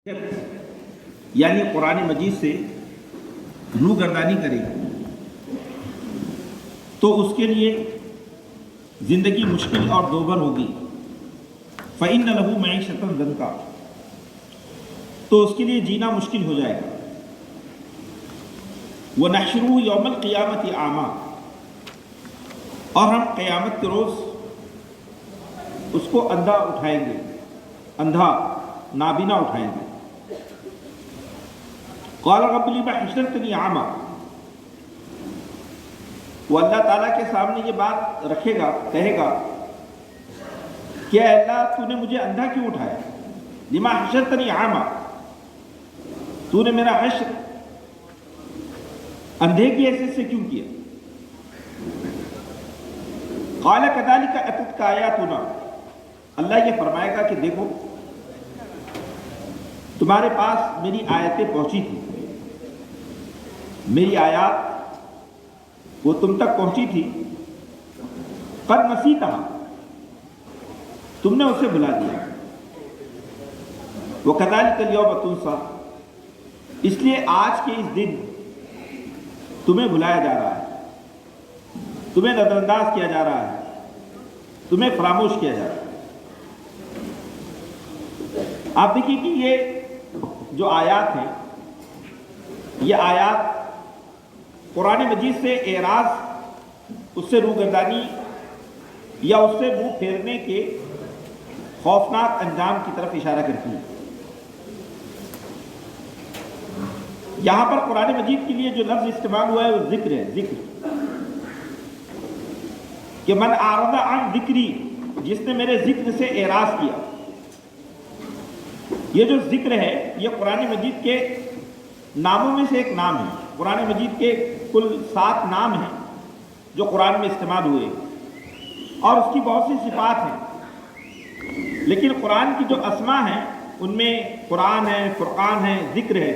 یعنی قرآن مجید سے روگردانی کرے تو اس کے لیے زندگی مشکل اور دوبھر ہوگی۔ فَإِنَّ لَهُ مَعِيشَةً ضَنْكًا، تو اس کے لیے جینا مشکل ہو جائے گا۔ وَنَحْشُرُهُ يَوْمَ الْقِيَامَةِ أَعْمَىٰ، اور ہم قیامت کے روز اس کو اندھا اٹھائیں گے، اندھا نابینا اٹھائیں گے۔ قال رب لم حشرتنی اعمیٰ، وہ اللہ تعالیٰ کے سامنے یہ بات رکھے گا، کہے گا کہ اے اللہ تو نے مجھے اندھا کیوں اٹھایا؟ لما حشرتنی اعمیٰ، تو نے میرا حشر اندھے کی حیثیت سے کیوں کیا؟ قال کذالک اتتک آیاتنا، اللہ یہ فرمائے گا کہ دیکھو تمہارے پاس میری آیتیں پہنچی تھی، میری آیات وہ تم تک پہنچی تھی، قد نسیتہا، تم نے اسے بھلا دیا۔ وَكَذَلِكَ الْيَوْمَ تُنسَىٰ، اس لیے آج کے اس دن تمہیں بھلایا جا رہا ہے، تمہیں نظر انداز کیا جا رہا ہے، تمہیں فراموش کیا جا رہا ہے۔ آپ دیکھیے کہ یہ جو آیات ہیں، یہ آیات قرآن مجید سے اعراض، اس سے روگردانی یا اس سے منہ پھیرنے کے خوفناک انجام کی طرف اشارہ کرتی ہیں۔ یہاں پر قرآن مجید کے لیے جو لفظ استعمال ہوا ہے وہ ذکر ہے، ذکر، کہ من اعرض عن ذکری، جس نے میرے ذکر سے اعراض کیا۔ یہ جو ذکر ہے یہ قرآن مجید کے ناموں میں سے ایک نام ہے۔ قرآن مجید کے کل 7 نام ہیں جو قرآن میں استعمال ہوئے، اور اس کی بہت سی صفات ہیں، لیکن قرآن کی جو اسماء ہیں ان میں قرآن ہے، فرقان ہے، ذکر ہے۔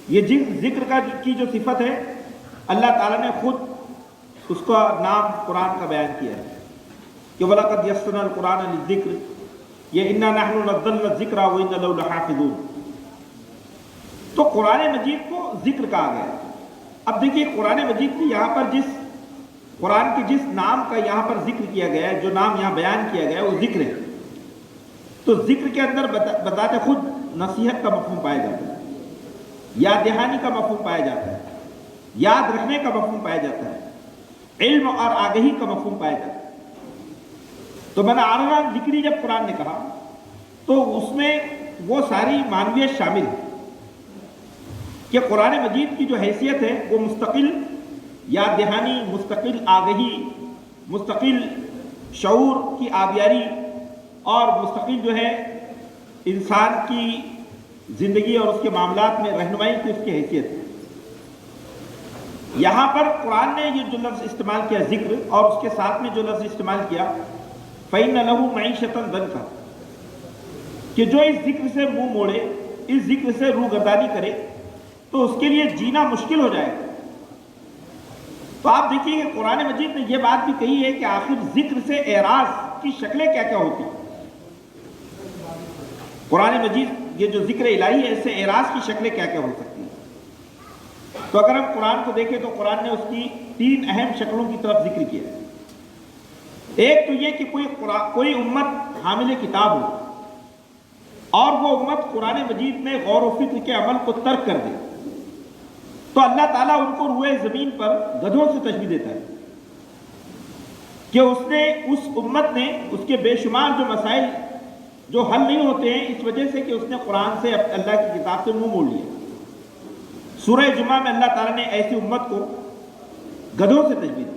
یہ ذکر کی جو صفت ہے اللہ تعالیٰ نے خود اس کا نام قرآن کا بیان کیا ہے کہ وَلَقَدْ يَسَّرْنَا الْقُرْآنَ لِلذِّكْرِ، یہ اِنَّا نَحْنُ نَزَّلْنَا الذِّكْرَ وَإِنَّا لَهُ لَحَافِظُونَ۔ تو قرآن مجید کو ذکر کہا گیا۔ اب دیکھیے قرآن مجید کی یہاں پر قرآن کے جس نام کا یہاں پر ذکر کیا گیا ہے، جو نام یہاں بیان کیا گیا ہے وہ ذکر ہے۔ تو ذکر کے اندر بذات خود نصیحت کا مفہوم پایا جاتا ہے، یاد دہانی کا مفہوم پایا جاتا ہے، یاد رکھنے کا مفہوم پایا جاتا ہے، علم اور آگہی کا مفہوم پایا جاتا ہے۔ تو من اعرض عن ذکری جب قرآن نے کہا تو اس میں وہ ساری معنویت شامل ہے کہ قرآن مجید کی جو حیثیت ہے وہ مستقل یاد دہانی، مستقل آگہی، مستقل شعور کی آبیاری اور مستقل جو ہے انسان کی زندگی اور اس کے معاملات میں رہنمائی کی اس کی حیثیت ہے۔ یہاں پر قرآن نے یہ جو لفظ استعمال کیا ذکر، اور اس کے ساتھ میں جو لفظ استعمال کیا فَإِنَّ لَهُ مَعِيشَةً ضَنْكًا، کہ جو اس ذکر سے منہ موڑے، اس ذکر سے روگردانی کرے تو اس کے لیے جینا مشکل ہو جائے گا۔ تو آپ دیکھیے کہ قرآن مجید نے یہ بات بھی کہی ہے کہ آخر ذکر سے اعراض کی شکلیں کیا کیا ہوتی ہیں۔ قرآن مجید یہ جو ذکر الہی ہے اس سے اعراض کی شکلیں کیا کیا ہو سکتی ہیں۔ تو اگر ہم قرآن کو دیکھیں تو قرآن نے اس کی 3 اہم شکلوں کی طرف ذکر کیا ہے۔ ایک تو یہ کہ کوئی امت حامل کتاب ہو اور وہ امت قرآن مجید میں غور و فکر کے عمل کو ترک کر دے تو اللہ تعالیٰ ان کو روئے زمین پر گدھوں سے تشبیہ دیتا ہے کہ اس امت نے اس کے بے شمار جو مسائل جو حل نہیں ہوتے ہیں اس وجہ سے کہ اس نے قرآن سے اللہ کی کتاب سے منہ موڑ لیا۔ سورہ جمعہ میں اللہ تعالیٰ نے ایسی امت کو گدھوں سے تشبیہ دی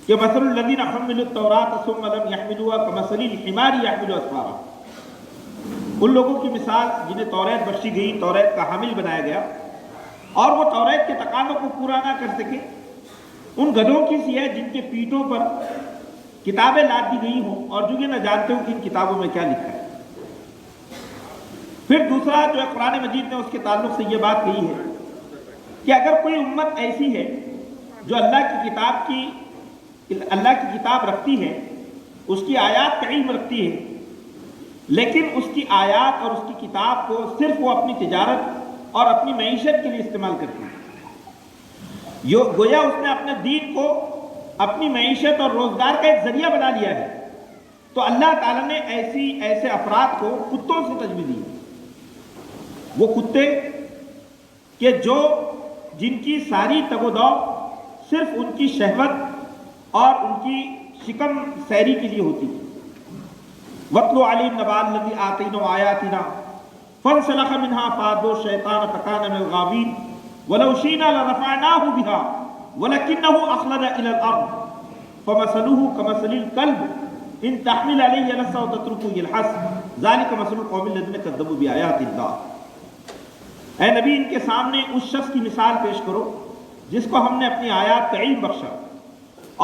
کہ مثل الذین حملوا التوراۃ ثم لم یحملوها کمثل الحمار یحمل اسفارا، ان لوگوں کی مثال جنہیں توریت بخشی گئی، توریت کا حامل بنایا گیا اور وہ توریت کے تقاضوں کو پورا نہ کر سکے، ان گدھوں کی سی ہے جن کے پیٹھوں پر کتابیں لاد دی گئی ہوں اور جو یہ نہ جانتے ہوں کہ ان کتابوں میں کیا لکھا ہے۔ پھر دوسرا جو ہے قرآن مجید نے اس کے تعلق سے یہ بات کہی ہے کہ اگر کوئی امت ایسی ہے جو اللہ کی کتاب رکھتی ہے، اس کی آیات کا علم رکھتی ہے، لیکن اس کی آیات اور اس کی کتاب کو صرف وہ اپنی تجارت اور اپنی معیشت کے لیے استعمال کرتی ہے۔ گویا اس نے اپنے دین کو اپنی معیشت اور روزگار کا ایک ذریعہ بنا لیا ہے۔ تو اللہ تعالیٰ نے ایسے افراد کو کتوں سے تشبیہ دی۔ وہ کتے کہ جن کی ساری تگ و دو صرف ان کی شہوت اور ان کی شکم سیری کے لیے ہوتی ہے۔ وَاتْلُ عَلَيْهِمْ نَبَأَ الَّذِي آتَيْنَاهُ آيَاتِنَا فَانسَلَخَ مِنْهَا فَأَتْبَعَهُ الشَّيْطَانُ فَكَانَ مِنَ الْغَاوِينَ وَلَوْ شِئْنَا لَرَفَعْنَاهُ بِهَا وَلَكِنَّهُ أَخْلَدَ إِلَى الْأَرْضِ فَمَثَلُهُ كَمَثَلِ الْكَلْبِ إِنْ تَحْمِلْ عَلَيْهِ يَلْهَثْ أَوْ تَتْرُكْهُ يَلْهَثْ ذَلِكَ مَثَلُ الْقَوْمِ الَّذِينَ كَذَّبُوا بِآيَاتِ اللَّهِ۔ اے نبی، ان کے سامنے اس شخص کی مثال پیش کرو جس کو ہم نے اپنی آیات کا علم بخشا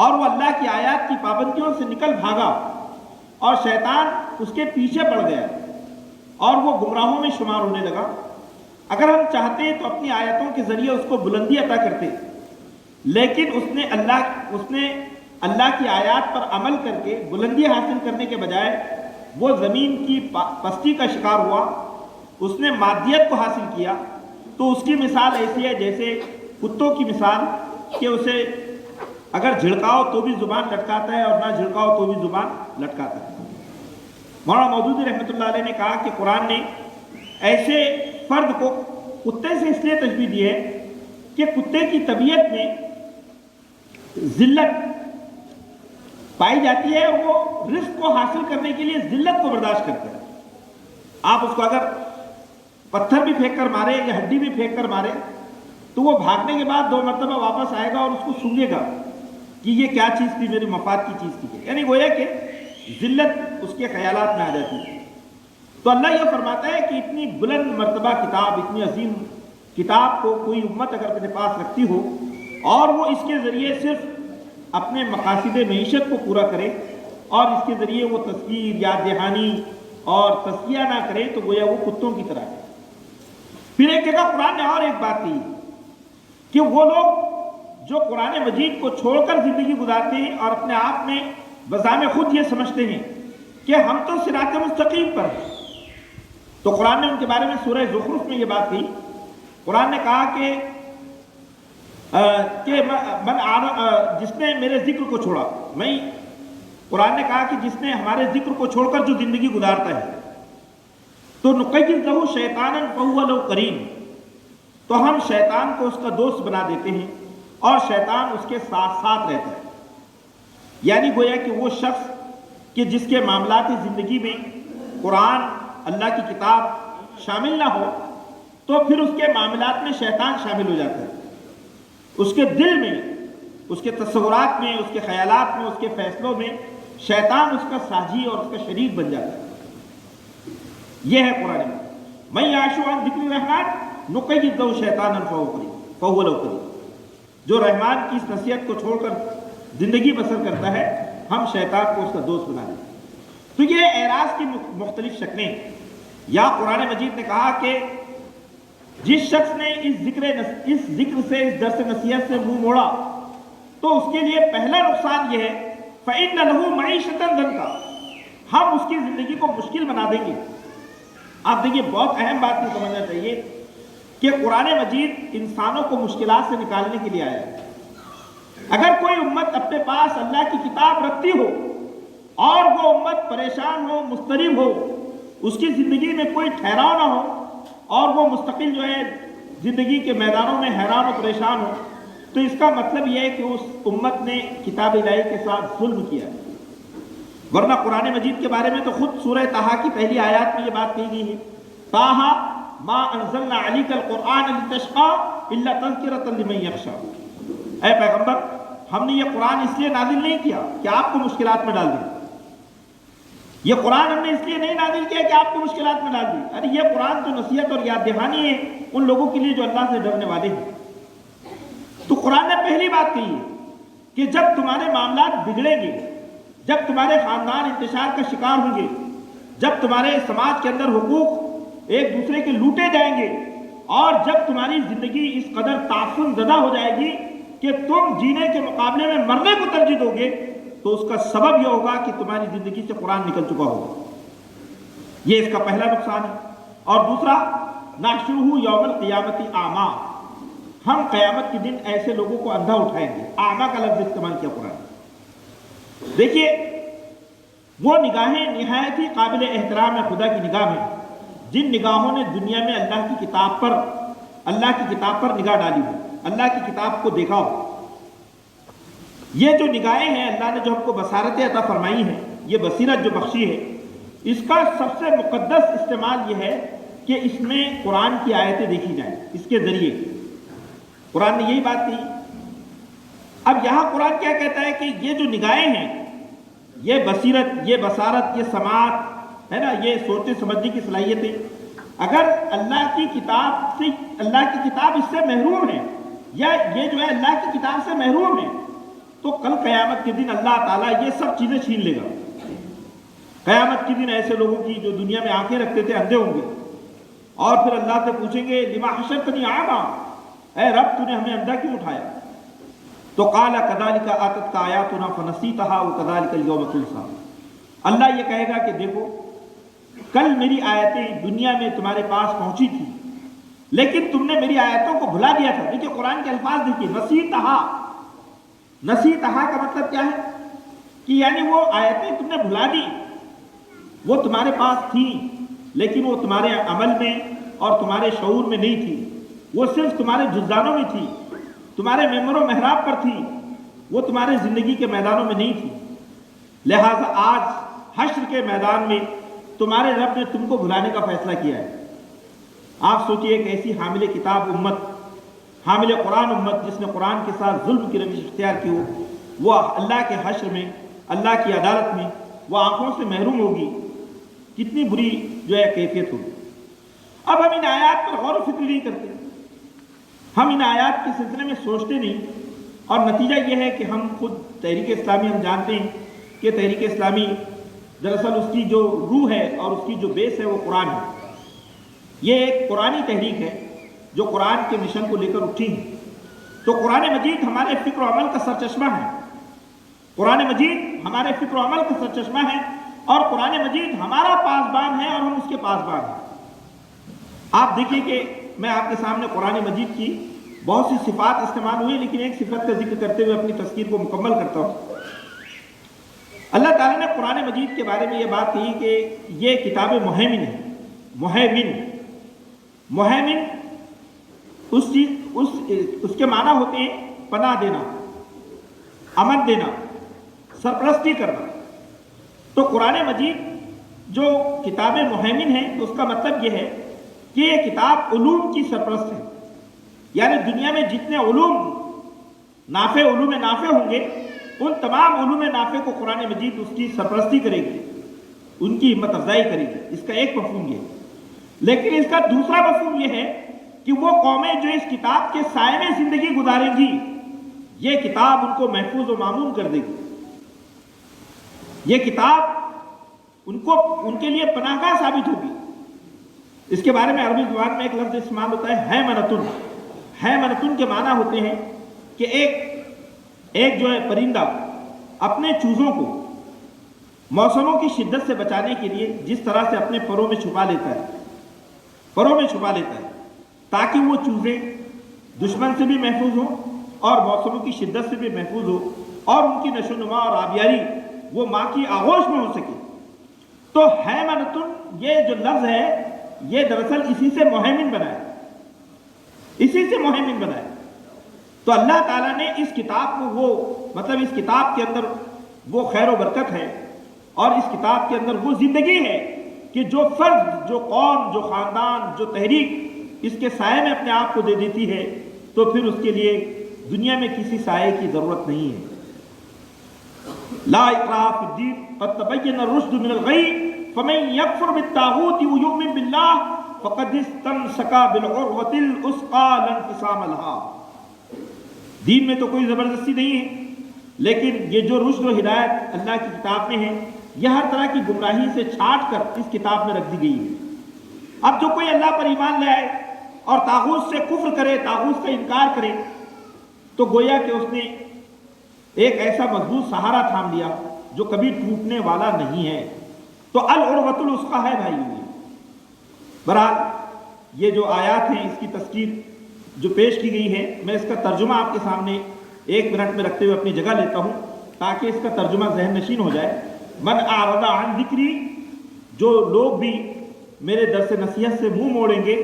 اور وہ اللہ کی آیات کی پابندیوں سے نکل بھاگا اور شیطان اس کے پیچھے پڑ گیا اور وہ گمراہوں میں شمار ہونے لگا۔ اگر ہم چاہتے تو اپنی آیتوں کے ذریعے اس کو بلندی عطا کرتے، لیکن اس نے اللہ کی آیات پر عمل کر کے بلندی حاصل کرنے کے بجائے وہ زمین کی پستی کا شکار ہوا، اس نے مادیت کو حاصل کیا۔ تو اس کی مثال ایسی ہے جیسے کتوں کی مثال کہ اسے اگر جھڑکاؤ تو بھی زبان لٹکاتا ہے اور نہ جھڑکاؤ تو بھی زبان لٹکاتا ہے۔ مولانا مودودی رحمۃ اللہ علیہ نے کہا کہ قرآن نے ایسے فرد کو کتے سے اس لیے تشبیہ دی ہے کہ کتے کی طبیعت میں ذلت پائی جاتی ہے اور وہ رزق کو حاصل کرنے کے لیے ذلت کو برداشت کرتا ہے۔ آپ اس کو اگر پتھر بھی پھینک کر مارے یا ہڈی بھی پھینک کر مارے تو وہ بھاگنے کے بعد 2 مرتبہ واپس آئے گا اور اس کو سونگے گا کہ یہ کیا چیز تھی، میری مفاد کی چیز تھی۔ یعنی گویا کہ ذلت اس کے خیالات میں آ جاتی ہے۔ تو اللہ یہ فرماتا ہے کہ اتنی بلند مرتبہ کتاب، اتنی عظیم کتاب کو کوئی امت اگر اپنے پاس رکھتی ہو اور وہ اس کے ذریعے صرف اپنے مقاصد معیشت کو پورا کرے اور اس کے ذریعے وہ تذکیر، یاد دہانی اور تزکیہ نہ کرے تو گویا وہ کتوں کی طرح ہے۔ پھر ایک جگہ قرآن نے اور ایک بات کہی کہ وہ لوگ جو قرآن مجید کو چھوڑ کر زندگی گزارتے ہیں اور اپنے آپ میں بذام خود یہ سمجھتے ہیں کہ ہم تو صراط مستقیم پر ہیں، تو قرآن نے ان کے بارے میں سورہ زخرف میں یہ بات کہی۔ قرآن نے کہا کہ جس نے میرے ذکر کو چھوڑا، قرآن نے کہا کہ جس نے ہمارے ذکر کو چھوڑ کر جو زندگی گزارتا ہے تو نقید لہ شیطانا فہو لہ قرین، تو ہم شیطان کو اس کا دوست بنا دیتے ہیں اور شیطان اس کے ساتھ ساتھ رہتا ہے۔ یعنی گویا کہ وہ شخص کہ جس کے معاملات زندگی میں قرآن، اللہ کی کتاب شامل نہ ہو تو پھر اس کے معاملات میں شیطان شامل ہو جاتا ہے۔ اس کے دل میں، اس کے تصورات میں، اس کے خیالات میں، اس کے فیصلوں میں شیطان اس کا ساجی اور اس کا شریک بن جاتا ہے۔ یہ ہے قرآن میں من یعش عن ذکر الرحمن نقید لہ شیطانا فہو لہ قرین، جو رحمان کی اس نصیحت کو چھوڑ کر زندگی بسر کرتا ہے ہم شیطان کو اس کا دوست بنا دیتے ہیں۔ تو یہ اعراض کی مختلف شکلیں۔ یا قرآن مجید نے کہا کہ جس شخص نے اس ذکر سے، اس درس نصیحت سے منہ موڑا تو اس کے لیے پہلا نقصان یہ ہے فَإِنَّ لَهُ مَعِيشَةً ضَنْكًا، ہم اس کی زندگی کو مشکل بنا دیں گے۔ آپ دیکھیے، بہت اہم بات یہ سمجھنا چاہیے کہ قرآن مجید انسانوں کو مشکلات سے نکالنے کے لیے آیا ہے۔ اگر کوئی امت اپنے پاس اللہ کی کتاب رکھتی ہو اور وہ امت پریشان ہو، مضطرب ہو، اس کی زندگی میں کوئی ٹھہراؤ نہ ہو اور وہ مستقل جو ہے زندگی کے میدانوں میں حیران و پریشان ہو، تو اس کا مطلب یہ ہے کہ اس امت نے کتاب الہی کے ساتھ ظلم کیا ہے۔ ورنہ قرآن مجید کے بارے میں تو خود سورہ طٰہٰ کی پہلی آیات میں یہ بات کہی گئی ہے، طٰہٰ ما انزلنا علیک القرآن لتشقی الا تذکرۃ لمن یخشی، اے پیغمبر ہم نے یہ قرآن اس لیے نازل نہیں کیا کہ آپ کو مشکلات میں ڈال دیں، یہ قرآن ہم نے اس لیے نہیں نازل کیا کہ آپ کو مشکلات میں ڈال دیں، ارے یہ قرآن تو نصیحت اور یاد دہانی ہے ان لوگوں کے لیے جو اللہ سے ڈرنے والے ہیں۔ تو قرآن نے پہلی بات کہی ہے کہ جب تمہارے معاملات بگڑیں گے، جب تمہارے خاندان انتشار کا شکار ہوں گے، جب تمہارے سماج کے اندر حقوق ایک دوسرے کے لوٹے جائیں گے اور جب تمہاری زندگی اس قدر تعفن زدہ ہو جائے گی کہ تم جینے کے مقابلے میں مرنے کو ترجیح دو گے، تو اس کا سبب یہ ہوگا کہ تمہاری زندگی سے قرآن نکل چکا ہوگا۔ یہ اس کا پہلا نقصان ہے. اور دوسرا نحشرہ یوم القیامت اعمیٰ، ہم قیامت کے دن ایسے لوگوں کو اندھا اٹھائیں گے. اعمیٰ کا لفظ استعمال کیا قرآن. دیکھیے وہ نگاہیں نہایت ہی قابل احترام ہے خدا کی نگاہ میں، جن نگاہوں نے دنیا میں اللہ کی کتاب پر نگاہ ڈالی ہو، اللہ کی کتاب کو دیکھا ہو. یہ جو نگاہیں ہیں اللہ نے جو ہم کو بصارت عطا فرمائی ہے، یہ بصیرت جو بخشی ہے، اس کا سب سے مقدس استعمال یہ ہے کہ اس میں قرآن کی آیتیں دیکھی جائیں. اس کے ذریعے قرآن نے یہی بات کہی. اب یہاں قرآن کیا کہتا ہے کہ یہ جو نگاہیں ہیں، یہ بصیرت، یہ بصارت، یہ سماعت ہے نا، یہ سوچنے سمجھنے کی صلاحیتیں، اگر اللہ کی کتاب اس سے محروم ہے، یا یہ جو ہے اللہ کی کتاب سے محروم ہے، تو کل قیامت کے دن اللہ تعالیٰ یہ سب چیزیں چھین لے گا. قیامت کے دن ایسے لوگوں کی جو دنیا میں آنکھیں رکھتے تھے اندھے ہوں گے، اور پھر اللہ سے پوچھیں گے لما حشرتنی اعمیٰ، اے رب تو نے ہمیں اندھا کیوں اٹھایا؟ تو قال کذالک آتتک آیاتنا فنسیتها وکذالک اليوم تنسی. اللہ یہ کہے گا کہ دیکھو کل میری آیتیں دنیا میں تمہارے پاس پہنچی تھی، لیکن تم نے میری آیتوں کو بھلا دیا تھا. دیکھیے قرآن کے الفاظ دیکھیے، نسیتہا کا مطلب کیا ہے کہ یعنی وہ آیتیں تم نے بھلا دی، وہ تمہارے پاس تھیں لیکن وہ تمہارے عمل میں اور تمہارے شعور میں نہیں تھی، وہ صرف تمہارے جزدانوں میں تھی، تمہارے ممبر و محراب پر تھی، وہ تمہارے زندگی کے میدانوں میں نہیں تھی. لہٰذا آج حشر کے میدان میں تمہارے رب نے تم کو بھلانے کا فیصلہ کیا ہے. آپ سوچئے ایک ایسی حامل کتاب امت، حامل قرآن امت جس نے قرآن کے ساتھ ظلم کی روش اختیار کی ہو، وہ اللہ کے حشر میں، اللہ کی عدالت میں وہ آنکھوں سے محروم ہوگی. کتنی بری جو ہے کیفیت ہوگی. اب ہم ان آیات پر غور و فکر نہیں کرتے، ہم ان آیات کے سلسلے میں سوچتے نہیں، اور نتیجہ یہ ہے کہ ہم خود تحریک اسلامی، ہم جانتے ہیں کہ تحریک اسلامی دراصل اس کی جو روح ہے اور اس کی جو بیس ہے وہ قرآن ہے. یہ ایک قرآنی تحریک ہے جو قرآن کے مشن کو لے کر اٹھی ہے. تو قرآن مجید ہمارے فکر و عمل کا سرچشمہ ہے، قرآن مجید ہمارے فکر و عمل کا سرچشمہ ہے، اور قرآن مجید ہمارا پاسبان ہے اور ہم اس کے پاسبان ہیں. آپ دیکھیے کہ میں آپ کے سامنے قرآن مجید کی بہت سی صفات استعمال ہوئی، لیکن ایک صفت کا ذکر کرتے ہوئے اپنی تذکیر کو مکمل کرتا ہوں. اللہ تعالیٰ نے قرآن مجید کے بارے میں یہ بات کہی کہ یہ کتاب مہیمن ہے. مہیمن اس کے معنی ہوتے ہیں پناہ دینا، امن دینا، سرپرستی کرنا. تو قرآن مجید جو کتاب مہیمن ہے تو اس کا مطلب یہ ہے کہ یہ کتاب علوم کی سرپرست ہے. یعنی دنیا میں جتنے علوم نافع ہوں گے، ان تمام علوم نافع کو قرآن مجید اس کی سرپرستی کرے گی، ان کی ہمت افزائی کرے گی. اس کا ایک مفہوم یہ ہے. لیکن اس کا دوسرا مفہوم یہ ہے کہ وہ قومیں جو اس کتاب کے سائے میں زندگی گزاریں گی، یہ کتاب ان کو محفوظ و معمون کر دے گی. یہ کتاب ان کے لیے پناہ گاہ ثابت ہوگی. اس کے بارے میں عربی زبان میں ایک لفظ استعمال ہوتا ہے حیمنتن. حیمنتن کے معنی ہوتے ہیں کہ ایک جو ہے پرندہ اپنے چوزوں کو موسموں کی شدت سے بچانے کے لیے جس طرح سے اپنے پروں میں چھپا لیتا ہے تاکہ وہ چوزیں دشمن سے بھی محفوظ ہوں اور موسموں کی شدت سے بھی محفوظ ہو، اور ان کی نشو و نما اور آبیاری وہ ماں کی آغوش میں ہو سکے. تو حیمنتن یہ جو لفظ ہے یہ دراصل اسی سے مہیمن بنا ہے. تو اللہ تعالیٰ نے اس کتاب کو اس کتاب کے اندر وہ خیر و برکت ہے، اور اس کتاب کے اندر وہ زندگی ہے کہ جو فرد، جو قوم، جو خاندان، جو تحریک اس کے سائے میں اپنے آپ کو دے دیتی ہے، تو پھر اس کے لیے دنیا میں کسی سائے کی ضرورت نہیں ہے. لا اکراہ فی الدین قد تبین الرشد من الغی فمن یکفر بالطاغوت ویؤمن باللہ فقد استمسک بالعروۃ الوثقی لا انفصام لها. دین میں تو کوئی زبردستی نہیں ہے، لیکن یہ جو رشد و ہدایت اللہ کی کتاب میں ہے، یہ ہر طرح کی گمراہی سے چھانٹ کر اس کتاب میں رکھ دی گئی ہے. اب جو کوئی اللہ پر ایمان لے آئے اور طاغوت سے کفر کرے، طاغوت کا انکار کرے، تو گویا کہ اس نے ایک ایسا مضبوط سہارا تھام لیا جو کبھی ٹوٹنے والا نہیں ہے. تو العروۃ الوثقی ہے بھائی. بہرحال یہ جو آیات ہیں اس کی تذکیر جو پیش کی گئی ہے، میں اس کا ترجمہ آپ کے سامنے 1 منٹ میں رکھتے ہوئے اپنی جگہ لیتا ہوں تاکہ اس کا ترجمہ ذہن نشین ہو جائے. من اعرض عن ذکری، جو لوگ بھی میرے درس نصیحت سے منہ موڑیں گے،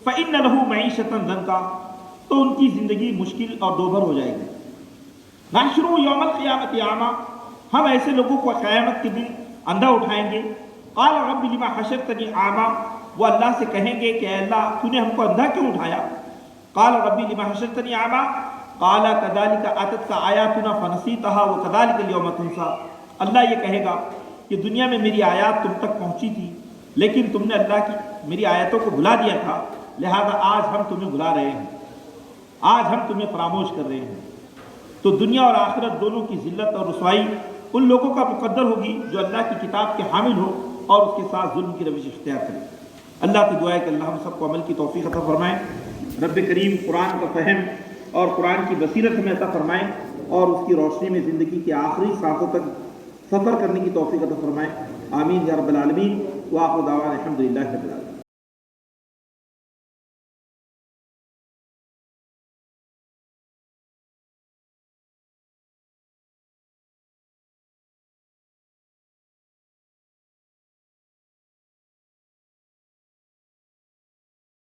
فإن له معیشۃ ضنکا، تو ان کی زندگی مشکل اور دوبھر ہو جائے گی. نحشرہ یوم القیامۃ اعمی، ہم ایسے لوگوں کو قیامت کے دن اندھا اٹھائیں گے. قال رب لما حشرتنی اعمی، وہ اللہ سے کہیں گے کہ اے اللہ تو نے ہم کو اندھا کیوں اٹھایا. قال ربی لما حشرتنی اعمی قال کذالک اتتک آیاتنا فنسیتها وکذالک اليوم تنسی. اللہ یہ کہے گا کہ دنیا میں میری آیات تم تک پہنچی تھی لیکن تم نے اللہ کی میری آیتوں کو بھلا دیا تھا، لہذا آج ہم تمہیں بھلا رہے ہیں، آج ہم تمہیں فراموش کر رہے ہیں. تو دنیا اور آخرت دونوں کی ذلت اور رسوائی ان لوگوں کا مقدر ہوگی جو اللہ کی کتاب کے حامل ہو اور اس کے ساتھ ظلم کی روش اختیار کرے. اللہ کی دعا ہے کہ اللہ ہم سب کو عمل کی توفیق عطا فرمائے. رب کریم قرآن کا فہم اور قرآن کی بصیرت ہمیں عطا فرمائے اور اس کی روشنی میں زندگی کے آخری سانسوں تک سفر کرنے کی توفیق عطا فرمائے. آمین یا رب العالمین. وآخر دعوانا الحمدللہ رب العالمین.